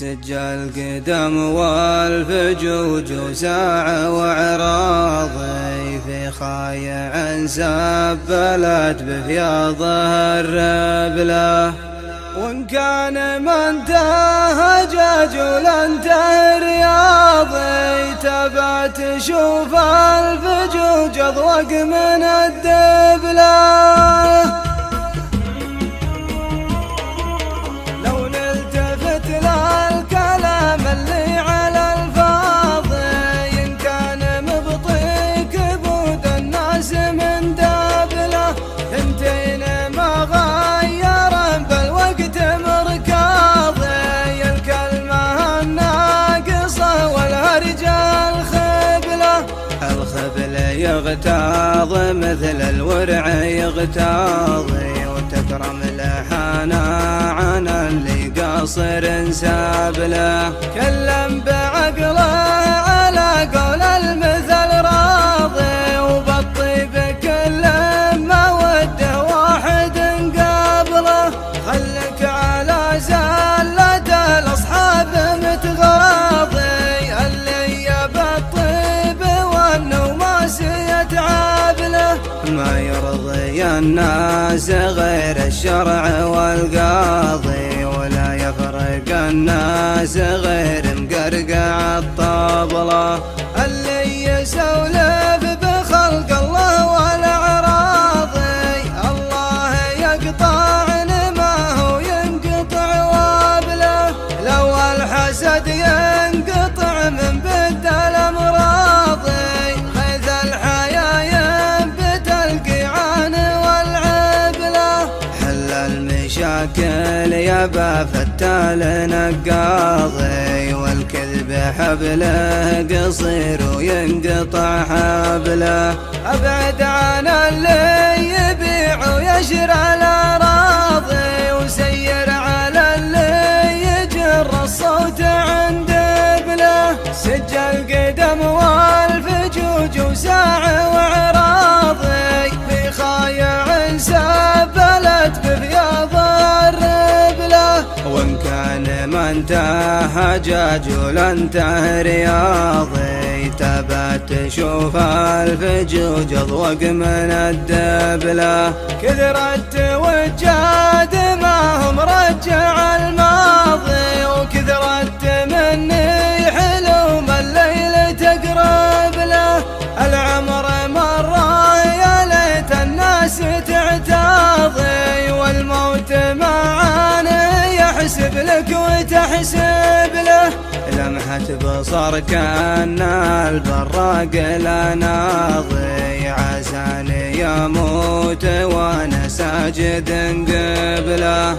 سجل قدم والفجوج وساعة وعراضي في خايع سبلت بفياضه الربله. وإن كان ما انتهى جاجول انتهى رياضي تبى تشوف الفجوج اضوق من الدبله. لو نلتفت للكلام اللي على الفاضي إن كان مبطي كبود الناس من دبله. ثنتين ما غير بالوقت مركاضي الكلمة الناقصة والهرج الخبله. الخبله يغتاظ مثل الورع يغتاظي وتكرم لحانا عن اللي قاصر سابله. كلم بعقله على قول المثل راضي وبالطيب كل ما وده واحد قابله. خلك على زلة الأصحاب متغاضي اللي يبى الطيب والنوماس يتعب له. ما يرضي الناس غير الشرع والقاضي ولا يفرق الناس غير مقرقع الطبلة. اللي يسولف بخلق الله والأعراضي الله يقطع ما هو ينقطع وابله. لو الحسد ينقطع من بد الأمراضي خذ الحياة ينبت القيعان والعبله. حل المشاكل يبا فتال نقاضي والكذب حبله قصير وينقطع حبله. أبعد عن اللي يبيع ويشرى الأراضي وسير على اللي يجر الصوت عند بله. سجل قدم والفجوج وساعة وعراضي في خايع سبلت بفياض الربله. وإن كان ما انتهى جاجول انتهى رياضي تبى تشوف الفجوج اضوق من الدبله. كثرت وجاد ما هم رجع الماضي وكثرت مني حلوم الليل تقرب له. العمر مرة يا ليت الناس تعتاضي والموت معانا يحسب لك وتحسب له. لمحة بصر كان البراق لا ناضي عساني يموت وانا ساجد قبله.